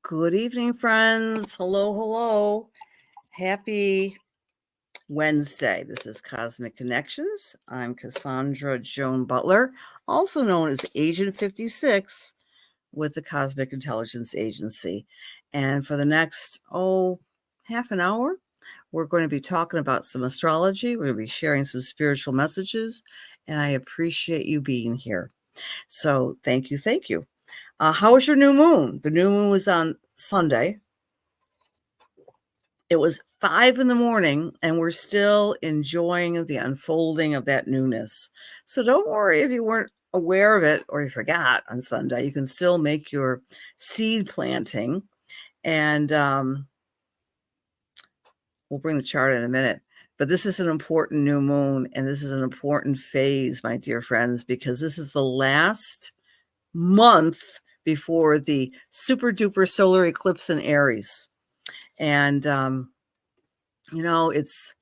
Good evening, friends. Hello, hello. Happy Wednesday. This is Cosmic Connections. I'm Cassandra Joan Butler, also known as Agent 56 with the Cosmic Intelligence Agency. And for the next, half an hour, we're going to be talking about some astrology. We're going to be sharing some spiritual messages, and I appreciate you being here. So thank you. Thank you. How was your new moon? The new moon was on Sunday. It was 5 in the morning, and we're still enjoying the unfolding of that newness. So don't worry if you weren't aware of it or you forgot on Sunday. You can still make your seed planting. And we'll bring the chart in a minute. But this is an important new moon, and this is an important phase, my dear friends, because this is the last month before the super duper solar eclipse in Aries. And it's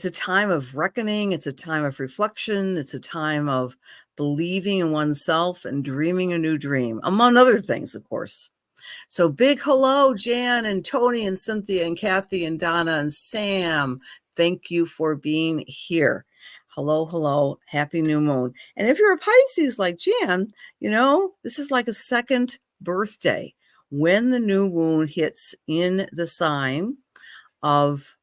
a time of reckoning. It's a time of reflection. It's a time of believing in oneself and dreaming a new dream, among other things, of course. So big hello, Jan and Tony and Cynthia and Kathy and Donna and Sam. Thank you for being here. Hello, hello. Happy new moon. And if you're a Pisces like Jan, this is like a second birthday. When the new moon hits in the sign of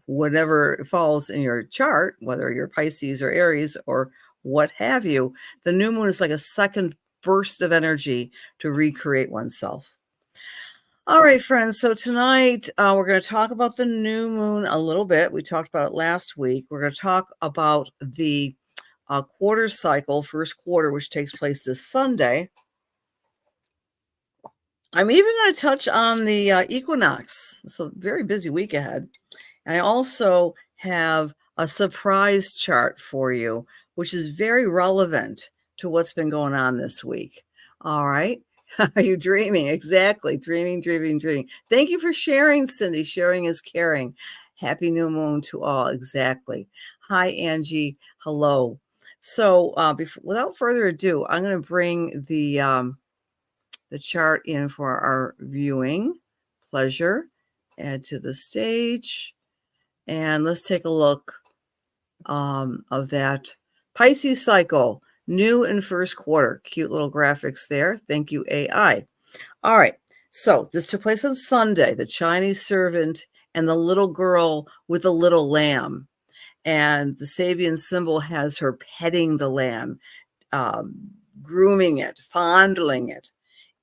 whatever falls in your chart, whether you're Pisces or Aries or what have you, the new moon is like a second burst of energy to recreate oneself. All right, friends. So tonight we're going to talk about the new moon a little bit. We talked about it last week. We're going to talk about the quarter cycle, first quarter, which takes place this Sunday. I'm even going to touch on the equinox. It's a very busy week ahead. And I also have a surprise chart for you, which is very relevant to what's been going on this week. All right. Are you dreaming? Exactly. Dreaming. Thank you for sharing, Cindy. Sharing is caring. Happy new moon to all. Exactly. Hi, Angie. Hello. So without further ado, I'm going to bring the chart in for our viewing pleasure. Add to the stage. And let's take a look of that Pisces cycle, new and first quarter. Cute little graphics there. Thank you, AI. All right. So this took place on Sunday, the Chinese servant and the little girl with the little lamb. And the Sabian symbol has her petting the lamb, grooming it, fondling it.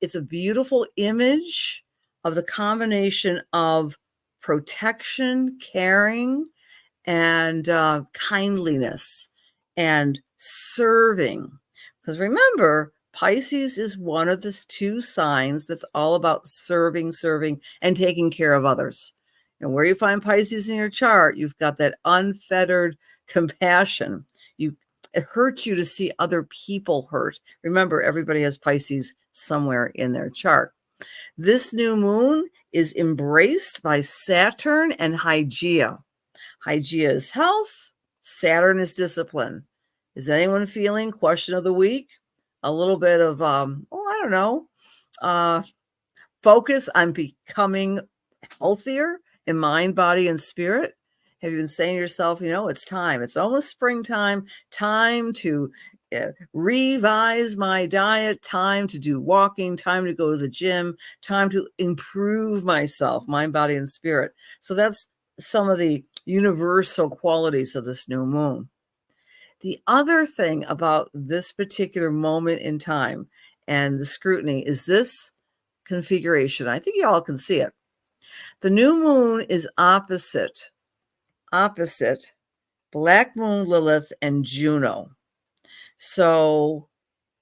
It's a beautiful image of the combination of protection, caring, and kindliness and serving. Because remember, Pisces is one of the two signs that's all about serving, and taking care of others. And where you find Pisces in your chart, you've got that unfettered compassion. It hurts you to see other people hurt. Remember, everybody has Pisces somewhere in their chart. This new moon is embraced by Saturn and Hygeia. Hygeia is health. Saturn is discipline. Is anyone feeling question of the week? A little bit of, focus on becoming healthier in mind, body, and spirit. Have you been saying to yourself, it's time. It's almost springtime. Time to revise my diet. Time to do walking. Time to go to the gym. Time to improve myself, mind, body, and spirit. So that's some of the universal qualities of this new moon. The other thing about this particular moment in time and the scrutiny is this configuration. I think you all can see it. The new moon is opposite Black Moon, Lilith, and Juno. So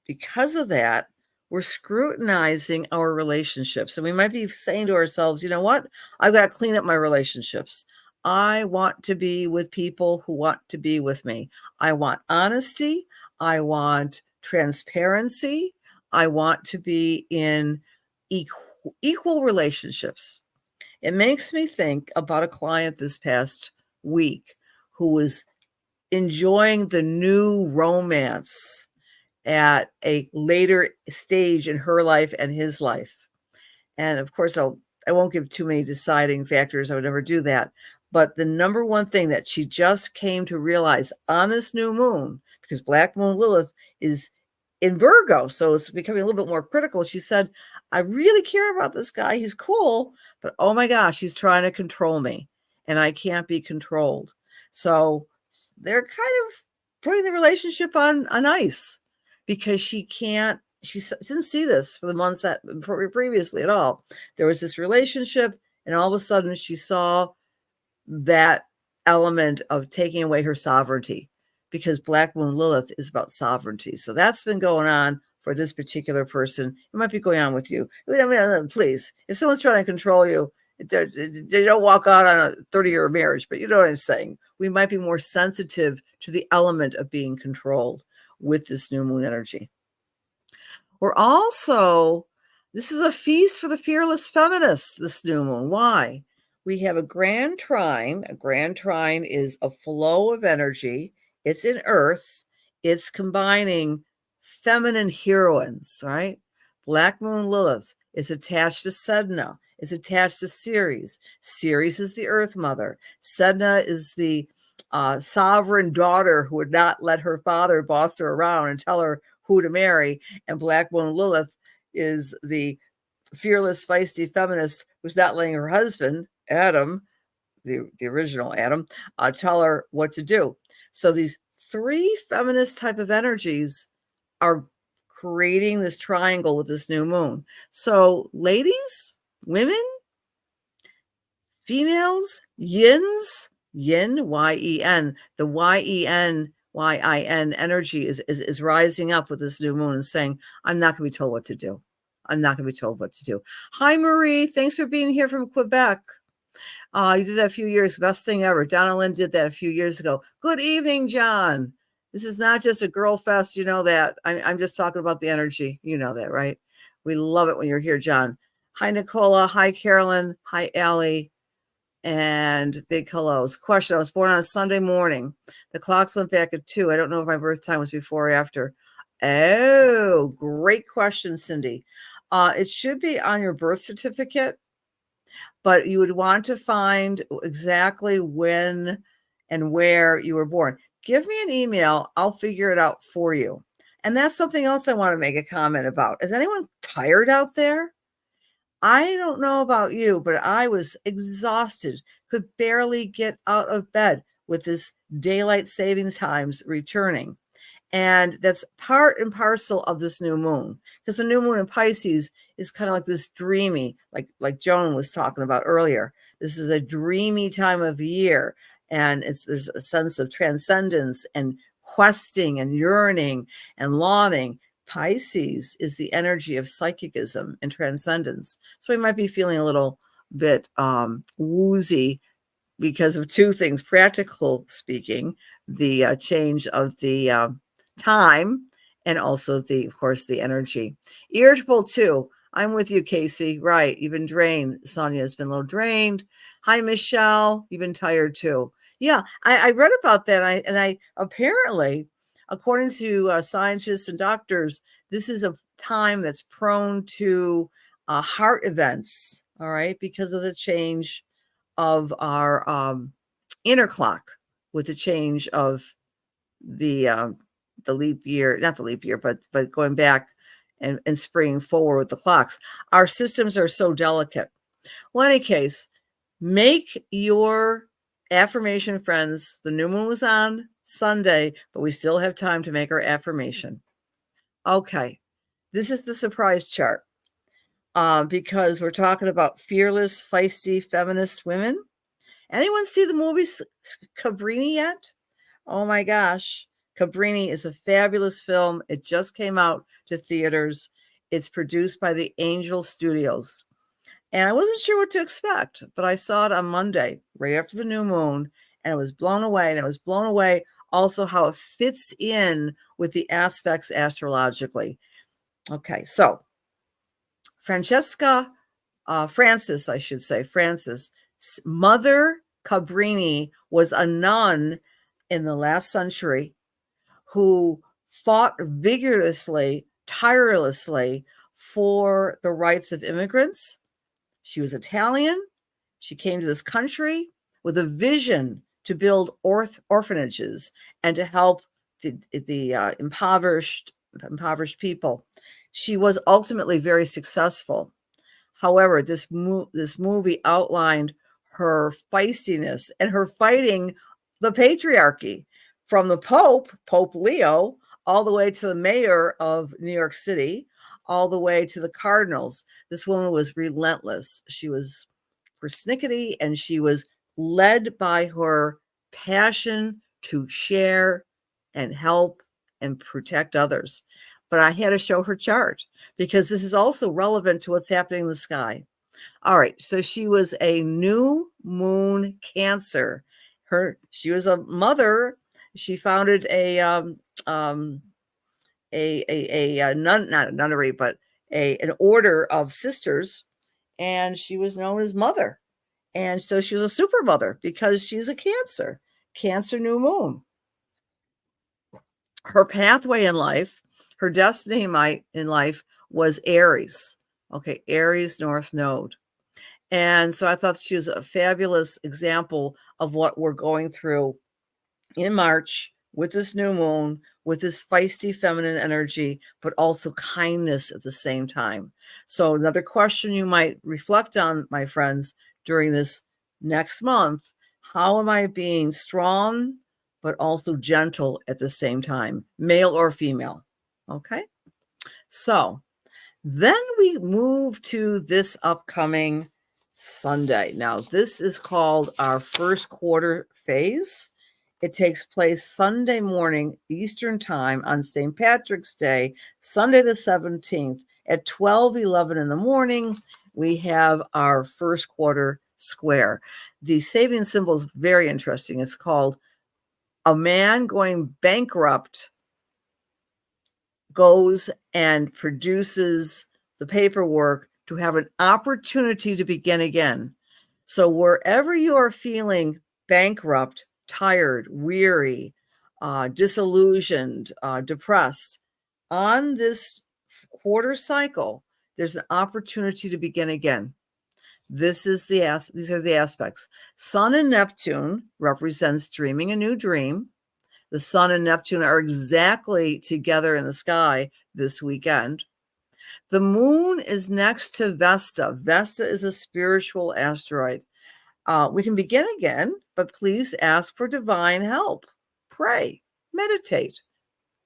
because of that, we're scrutinizing our relationships. And we might be saying to ourselves, you know what? I've got to clean up my relationships. I want to be with people who want to be with me. I want honesty. I want transparency. I want to be in equal relationships. It makes me think about a client this past week who was enjoying the new romance at a later stage in her life and his life. And of course, I won't give too many deciding factors. I would never do that. But the number one thing that she just came to realize on this new moon, because Black Moon Lilith is in Virgo, so it's becoming a little bit more critical. She said, I really care about this guy. He's cool, but oh my gosh, he's trying to control me and I can't be controlled. So they're kind of putting the relationship on ice because she didn't see this for the months that previously at all. There was this relationship, and all of a sudden she saw that element of taking away her sovereignty, because Black Moon Lilith is about sovereignty. So that's been going on for this particular person. It might be going on with you. I mean, please, if someone's trying to control you, they don't walk out on a 30-year marriage, but you know what I'm saying. We might be more sensitive to the element of being controlled with this new moon energy. We're also, this is a feast for the fearless feminist, this new moon. Why? We have a grand trine. A grand trine is a flow of energy. It's in Earth. It's combining feminine heroines, right? Black Moon Lilith is attached to Sedna, is attached to Ceres. Ceres is the Earth Mother. Sedna is the sovereign daughter who would not let her father boss her around and tell her who to marry. And Black Moon Lilith is the fearless, feisty feminist who's not letting her husband, Adam, the original Adam, tell her what to do. So these three feminist type of energies are creating this triangle with this new moon. So ladies, women, females, yins, yin, Y-E-N, the Y-E-N energy is rising up with this new moon and saying, I'm not going to be told what to do. I'm not going to be told what to do. Hi, Marie. Thanks for being here from Quebec. You did that a few years. Best thing ever. Donna Lynn did that a few years ago. Good evening, John. This is not just a girl fest. You know that. I'm just talking about the energy. You know that, right? We love it when you're here, John. Hi, Nicola. Hi, Carolyn. Hi, Allie. And big hellos. Question. I was born on a Sunday morning. The clocks went back at 2. I don't know if my birth time was before or after. Oh, great question, Cindy. It should be on your birth certificate, but you would want to find exactly when and where you were born. Give me an email. I'll figure it out for you. And that's something else I want to make a comment about. Is anyone tired out there? I don't know about you, but I was exhausted, could barely get out of bed with this daylight savings times returning. And that's part and parcel of this new moon, because the new moon in Pisces is kind of like this dreamy, like Joan was talking about earlier. This is a dreamy time of year, and it's this a sense of transcendence and questing and yearning and longing. Pisces is the energy of psychicism and transcendence. So we might be feeling a little bit woozy because of two things. Practical speaking, the change of the time, and also of course, the energy. Irritable too. I'm with you, Casey. Right. You've been drained. Sonia has been a little drained. Hi, Michelle. You've been tired too. Yeah, I read about that. And I apparently, according to scientists and doctors, this is a time that's prone to heart events. All right, because of the change of our inner clock, with the change of the leap year, not the leap year, but going back and springing forward with the clocks. Our systems are so delicate. Well, in any case, make your affirmation, friends. The new moon was on Sunday, but we still have time to make our affirmation. Okay, this is the surprise chart because we're talking about fearless, feisty, feminist women. Anyone see the movie Cabrini yet? Oh my gosh. Cabrini is a fabulous film. It just came out to theaters. It's produced by the Angel Studios. And I wasn't sure what to expect, but I saw it on Monday, right after the new moon, and I was blown away. And I was blown away also how it fits in with the aspects astrologically. Okay, so Francis, I should say, Francis, Mother Cabrini was a nun in the last century who fought vigorously, tirelessly for the rights of immigrants, She was Italian. She came to this country with a vision to build orphanages and to help the impoverished people. She was ultimately very successful. However, this movie outlined her feistiness and her fighting the patriarchy, from the Pope Leo, all the way to the mayor of New York City, all the way to the cardinals. This woman was relentless. She was persnickety, and she was led by her passion to share and help and protect others. But I had to show her chart because this is also relevant to what's happening in the sky. All right, so she was a new moon Cancer. She was a mother. She founded not a nunnery, but an order of sisters, and she was known as Mother. And so she was a super mother because she's a Cancer new moon. Her pathway in life, her destiny in life was Aries. Okay, Aries North Node. And so I thought she was a fabulous example of what we're going through in March with this new moon, with this feisty feminine energy, but also kindness at the same time. So another question you might reflect on, my friends, during this next month: how am I being strong, but also gentle at the same time, male or female? Okay. So then we move to this upcoming Sunday. Now, this is called our first quarter phase. It takes place Sunday morning, Eastern Time, on St. Patrick's Day, Sunday the 17th at 12:11 in the morning. We have our first quarter square. The Sabian symbol is very interesting. It's called a man going bankrupt goes and produces the paperwork to have an opportunity to begin again. So wherever you are feeling bankrupt, tired, weary, disillusioned, depressed, on this quarter cycle, there's an opportunity to begin again. These are the aspects. Sun and Neptune represents dreaming a new dream. The Sun and Neptune are exactly together in the sky this weekend. The moon is next to Vesta. Vesta is a spiritual asteroid. We can begin again, but please ask for divine help. Pray, meditate,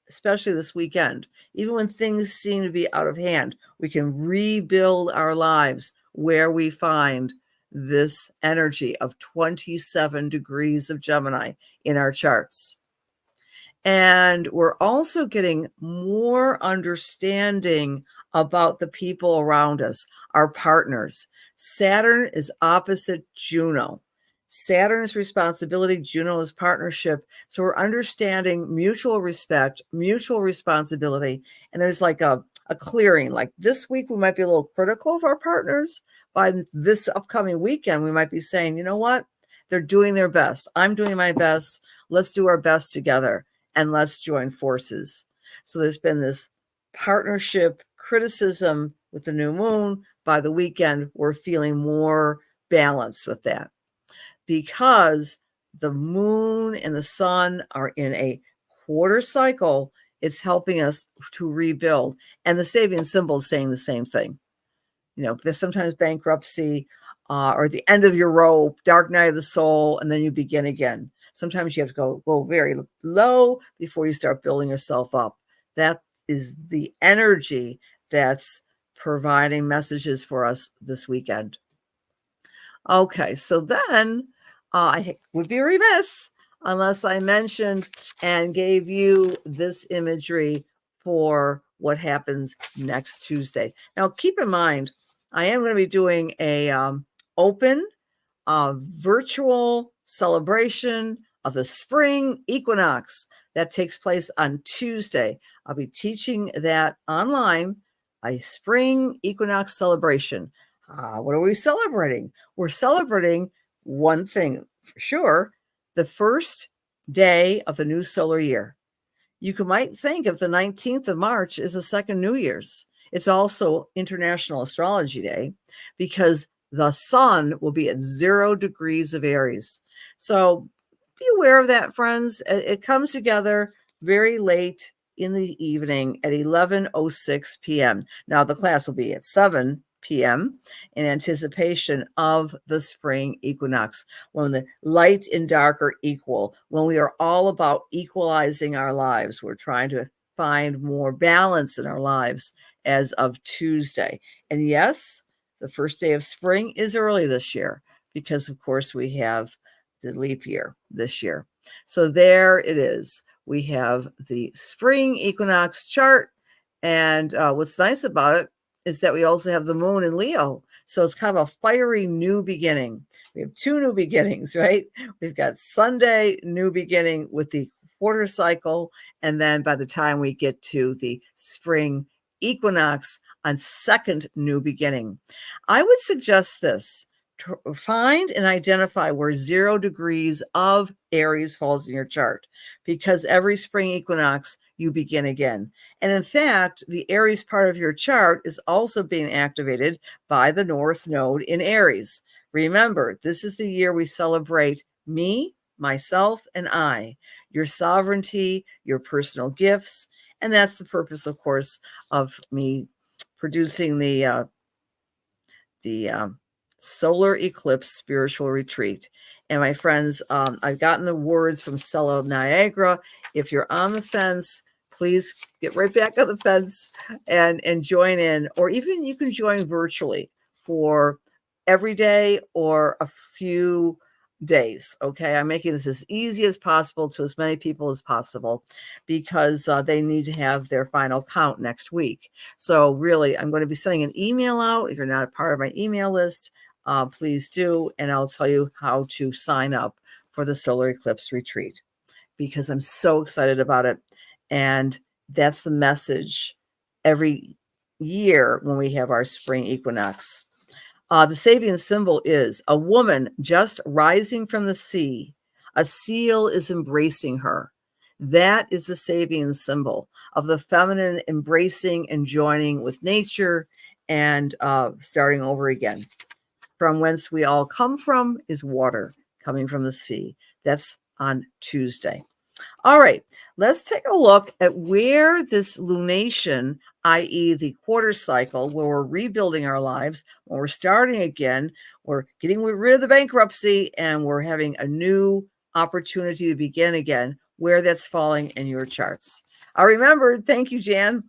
especially this weekend. Even when things seem to be out of hand, we can rebuild our lives where we find this energy of 27 degrees of Gemini in our charts. And we're also getting more understanding about the people around us, our partners. Saturn is opposite Juno. Saturn is responsibility, Juno is partnership. So we're understanding mutual respect, mutual responsibility. And there's like a clearing. Like this week, we might be a little critical of our partners. By this upcoming weekend, we might be saying, you know what? They're doing their best. I'm doing my best. Let's do our best together. And let's join forces. So there's been this partnership criticism with the new moon. By the weekend, we're feeling more balanced with that, because the moon and the sun are in a quarter cycle. It's helping us to rebuild. And the Sabian symbol is saying the same thing. You know, there's sometimes bankruptcy or the end of your rope, dark night of the soul, and then you begin again. Sometimes you have to go very low before you start building yourself up. That is the energy that's providing messages for us this weekend. Okay, so then I would be remiss unless I mentioned and gave you this imagery for what happens next Tuesday. Now, keep in mind, I am going to be doing a open virtual celebration of the spring equinox that takes place on Tuesday. I'll be teaching that online, a spring equinox celebration. What are we celebrating? We're celebrating one thing for sure: the first day of the new solar year. You might think of the 19th of March as a second New Year's. It's also International Astrology Day, because the sun will be at 0 degrees of Aries. So be aware of that, friends. It comes together very late in the evening at 11:06 p.m. Now, the class will be at 7 p.m. in anticipation of the spring equinox, when the light and dark are equal, when we are all about equalizing our lives. We're trying to find more balance in our lives as of Tuesday. And yes, the first day of spring is early this year because, of course, we have the leap year this year. So there it is. We have the spring equinox chart. And what's nice about it is that we also have the moon in Leo. So it's kind of a fiery new beginning. We have 2 new beginnings, right? We've got Sunday, new beginning with the quarter cycle. And then by the time we get to the spring equinox, on second new beginning. I would suggest this: to find and identify where 0 degrees of Aries falls in your chart, because every spring equinox you begin again. And in fact, the Aries part of your chart is also being activated by the North Node in Aries. Remember, this is the year we celebrate me, myself, and I, your sovereignty, your personal gifts. And that's the purpose, of course, of me producing the solar eclipse spiritual retreat. And my friends, I've gotten the words from Stella of Niagara. If you're on the fence, please get right back on the fence and join in, or even you can join virtually for every day or a few days. Okay, I'm making this as easy as possible to as many people as possible, because they need to have their final count next week. So really, I'm going to be sending an email out. If you're not a part of my email list, please do, and I'll tell you how to sign up for the solar eclipse retreat, because I'm so excited about it. And that's the message every year when we have our spring equinox. The Sabian symbol is a woman just rising from the sea. A seal is embracing her. That is the Sabian symbol of the feminine embracing and joining with nature and starting over again. From whence we all come from is water coming from the sea. That's on Tuesday. All right, let's take a look at where this lunation, i.e. the quarter cycle, where we're rebuilding our lives, when we're starting again, we're getting rid of the bankruptcy, and we're having a new opportunity to begin again, where that's falling in your charts. I remembered. Thank you, Jan.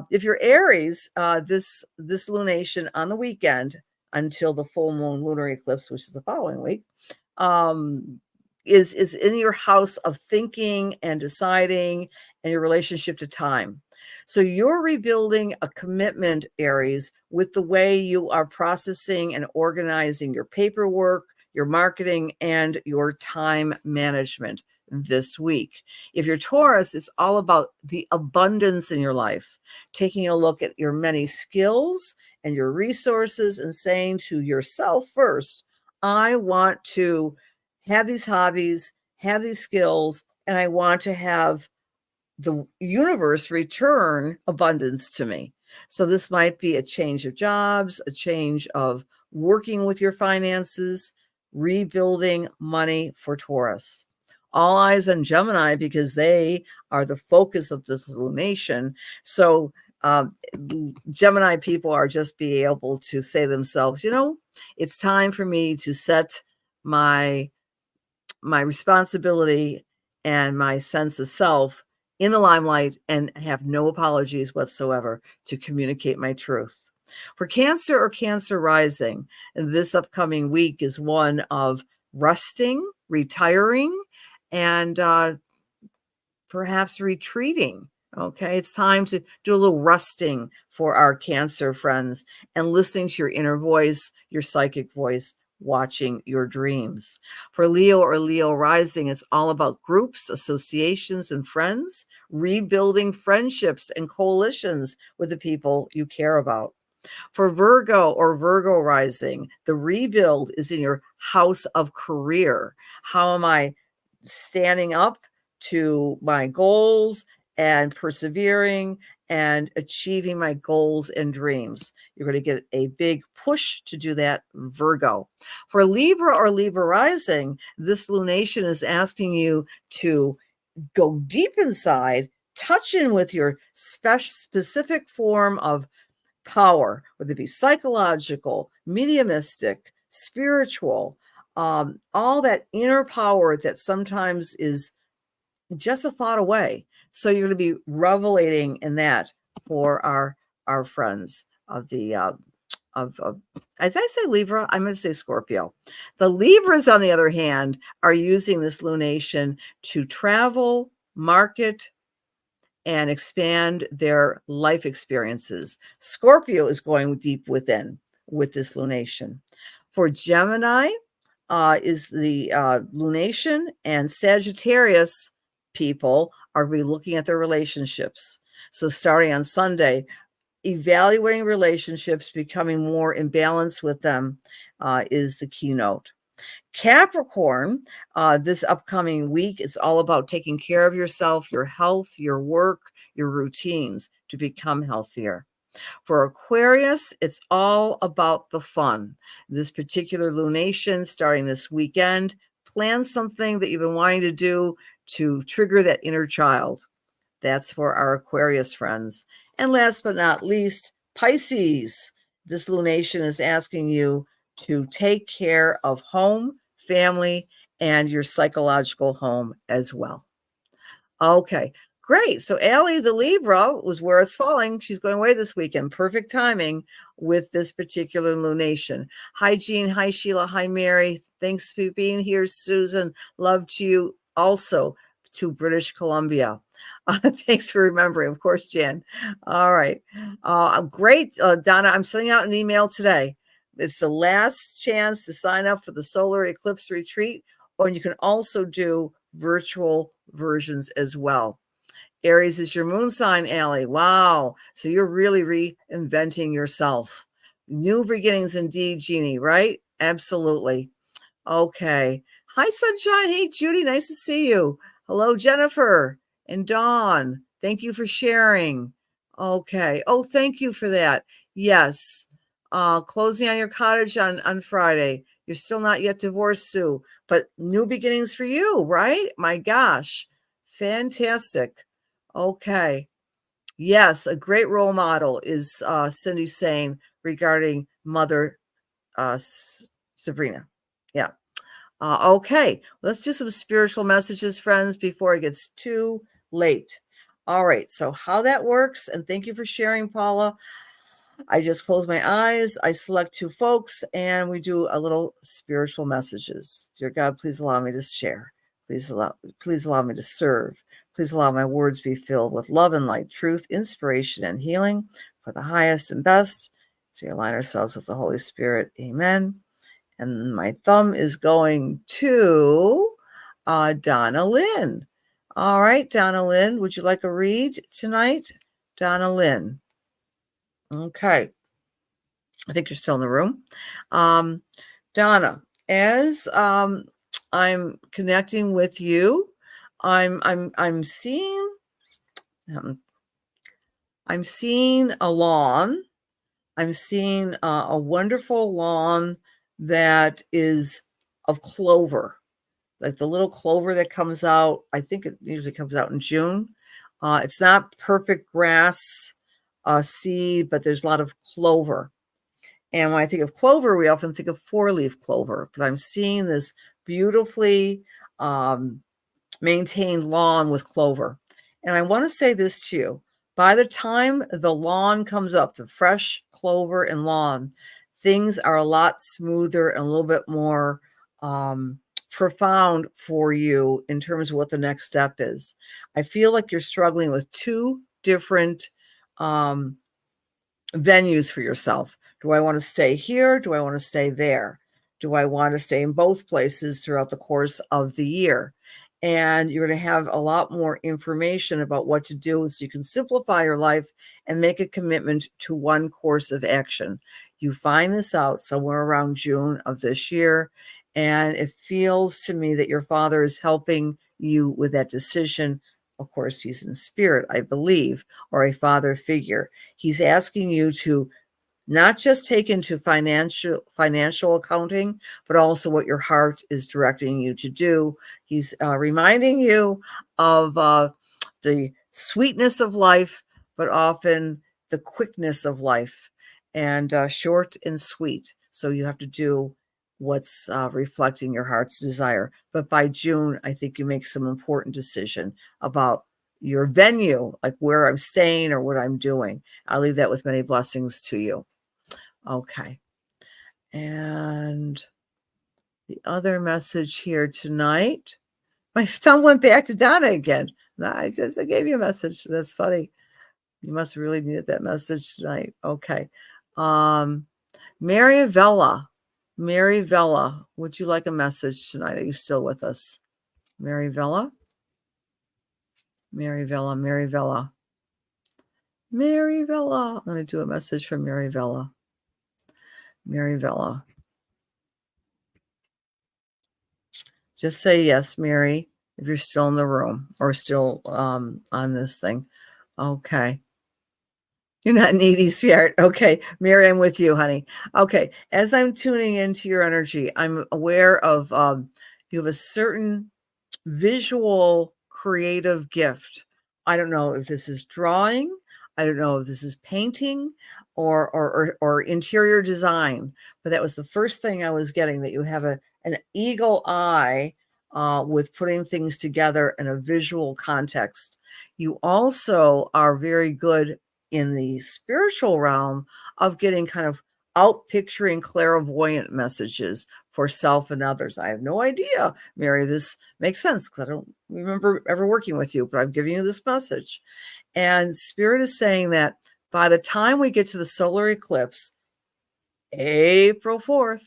If you're Aries, this lunation on the weekend until the full moon lunar eclipse, which is the following week, is in your house of thinking and deciding and your relationship to time. So you're rebuilding a commitment, Aries, with the way you are processing and organizing your paperwork, your marketing, and your time management this week. If you're Taurus, it's all about the abundance in your life, taking a look at your many skills and your resources and saying to yourself first, I want to have these hobbies, have these skills, and I want to have the universe return abundance to me. So this might be a change of jobs, a change of working with your finances, rebuilding money for Taurus. All eyes on Gemini, because they are the focus of this lunation. So Gemini people are just be able to say to themselves, it's time for me to set my responsibility and my sense of self in the limelight and have no apologies whatsoever to communicate my truth. For Cancer or Cancer rising, this upcoming week is one of resting, retiring, and perhaps retreating. Okay, it's time to do a little resting for our Cancer friends and listening to your inner voice, your psychic voice, watching your dreams. For Leo or Leo rising, it's all about groups, associations, and friends, rebuilding friendships and coalitions with the people you care about. For Virgo or Virgo rising, the rebuild is in your house of career. How am I standing up to my goals and persevering and achieving my goals and dreams. You're going to get a big push to do that, Virgo. For Libra or Libra rising, this lunation is asking you to go deep inside, touch in with your specific form of power, whether it be psychological, mediumistic, spiritual, all that inner power that sometimes is just a thought away. So you're going to be revelating in that for our friends of the as I say Libra, I'm going to say Scorpio. The Libras, on the other hand, are using this lunation to travel, market, and expand their life experiences. Scorpio is going deep within with this lunation. For Gemini is the lunation, and Sagittarius people are going to be looking at their relationships. So starting on Sunday, evaluating relationships, becoming more in balance with them is the keynote. Capricorn, this upcoming week, it's all about taking care of yourself, your health, your work, your routines to become healthier. For Aquarius, it's all about the fun. This particular lunation starting this weekend, plan something that you've been wanting to do to trigger that inner child. That's for our Aquarius friends. And last but not least, Pisces. This lunation is asking you to take care of home, family, and your psychological home as well. Okay, great. So Allie, the Libra, was where it's falling. She's going away this weekend. Perfect timing with this particular lunation. Hi, Jean. Hi, Sheila. Hi, Mary. Thanks for being here, Susan. Love to you also to British Columbia. Thanks for remembering. Of course, Jan. All right. Great. Donna, I'm sending out an email today. It's the last chance to sign up for the solar eclipse retreat, or you can also do virtual versions as well. Aries is your moon sign, Allie. Wow. So you're really reinventing yourself. New beginnings indeed, Jeannie, right? Absolutely. Okay. Hi, Sunshine. Hey, Judy. Nice to see you. Hello, Jennifer and Dawn. Thank you for sharing. Okay. Oh, thank you for that. Yes. Closing on your cottage on Friday. You're still not yet divorced, Sue, but new beginnings for you, right? My gosh. Fantastic. Okay. Yes, a great role model is Cindy saying regarding Mother Sabrina. Yeah. Okay, let's do some spiritual messages, friends, before it gets too late. All right, so how that works, and thank you for sharing, Paula. I just close my eyes, I select two folks, and we do a little spiritual messages. Dear God, please allow me to share. Please allow me to serve. Please allow my words be filled with love and light, truth, inspiration, and healing for the highest and best. As we align ourselves with the Holy Spirit. Amen. And my thumb is going to Donna Lynn. All right, Donna Lynn, would you like a read tonight? Donna Lynn. Okay. I think you're still in the room. Donna, as I'm connecting with you, I'm seeing a lawn. I'm seeing a wonderful lawn that is of clover, like the little clover that comes out. I think it usually comes out in June. It's not perfect grass seed, but there's a lot of clover. And when I think of clover, we often think of four-leaf clover, but I'm seeing this beautifully maintained lawn with clover. And I want to say this to you. By the time the lawn comes up, the fresh clover and lawn, things are a lot smoother and a little bit more profound for you in terms of what the next step is. I feel like you're struggling with two different venues for yourself. Do I want to stay here? Do I want to stay there? Do I want to stay in both places throughout the course of the year? And you're going to have a lot more information about what to do so you can simplify your life and make a commitment to one course of action. You find this out somewhere around June of this year, and it feels to me that your father is helping you with that decision Of course, he's in spirit, I believe, or a father figure. He's asking you to not just take into financial accounting, but also what your heart is directing you to do. He's reminding you of the sweetness of life, but often the quickness of life, and short and sweet. So you have to do what's reflecting your heart's desire. But by June, I think you make some important decision about your venue, like where I'm staying or what I'm doing. I'll leave that with many blessings to you. Okay. And the other message here tonight, my thumb went back to Donna again. I gave you a message. That's funny. You must have really needed that message tonight. Okay. Mary Vella, would you like a message tonight? Are you still with us? Mary Vella. I'm going to do a message from Mary Vella. Just say yes, Mary, if you're still in the room or still on this thing. Okay. You're not needy, sweetheart. Okay. Mary, I'm with you, honey. Okay. As I'm tuning into your energy, I'm aware of you have a certain visual creative gift. I don't know if this is drawing. I don't know if this is painting or interior design, but that was the first thing I was getting, that you have an eagle eye with putting things together in a visual context. You also are very good in the spiritual realm of getting kind of out picturing clairvoyant messages for self and others. I have no idea, Mary, this makes sense because I don't remember ever working with you, but I'm giving you this message. And Spirit is saying that by the time we get to the solar eclipse, April 4th,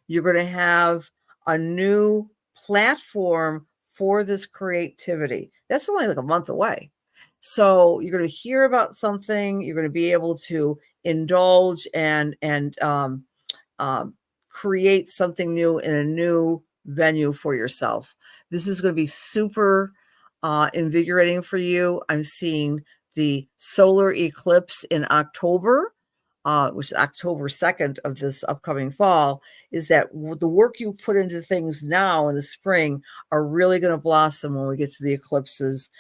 you're going to have a new platform for this creativity. That's only like a month away. So you're going to hear about something, you're going to be able to indulge and create something new in a new venue for yourself. This is going to be super invigorating for you. I'm seeing the solar eclipse in October, which is October 2nd of this upcoming fall, is that the work you put into things now in the spring are really going to blossom when we get to the eclipses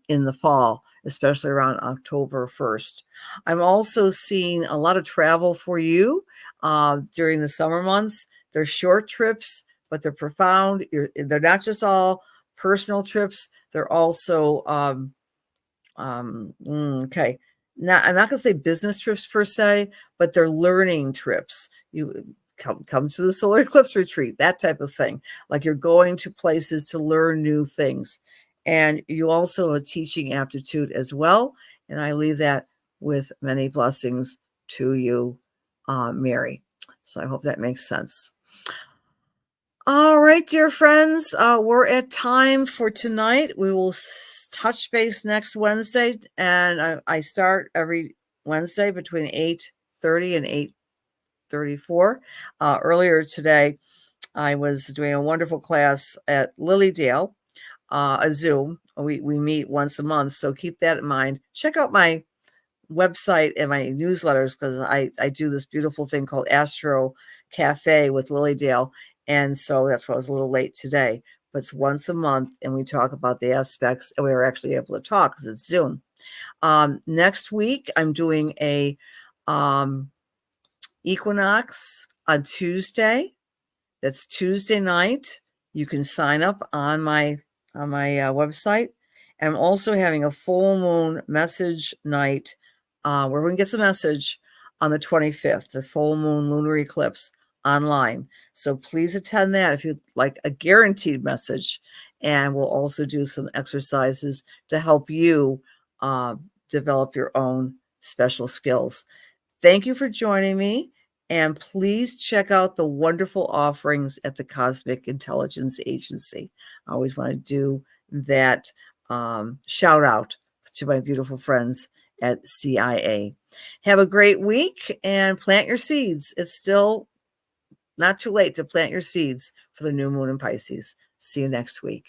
in the fall, especially around October 1st. I'm also seeing a lot of travel for you during the summer months. They're short trips, but they're profound. They're not just all personal trips. They're also, okay. Now, I'm not going to say business trips per se, but they're learning trips. You come to the solar eclipse retreat, that type of thing. Like you're going to places to learn new things. And you also have a teaching aptitude as well. And I leave that with many blessings to you, Mary. So I hope that makes sense. All right, dear friends, we're at time for tonight. We will touch base next Wednesday, and I start every Wednesday between 8:30 and 8:34. Earlier today, I was doing a wonderful class at Lilydale, a Zoom. We meet once a month, so keep that in mind. Check out my website and my newsletters, because I do this beautiful thing called Astro Cafe with Lilydale. And so that's why I was a little late today. But it's once a month, and we talk about the aspects, and we were actually able to talk because it's Zoom. Next week, I'm doing a equinox on Tuesday. That's Tuesday night. You can sign up on my website. I'm also having a full moon message night where everyone gets a message on the 25th, the full moon lunar eclipse online. So please attend that if you'd like a guaranteed message. And we'll also do some exercises to help you develop your own special skills. Thank you for joining me. And please check out the wonderful offerings at the Cosmic Intelligence Agency. I always want to do that shout out to my beautiful friends at CIA. Have a great week and plant your seeds. It's still not too late to plant your seeds for the new moon in Pisces. See you next week.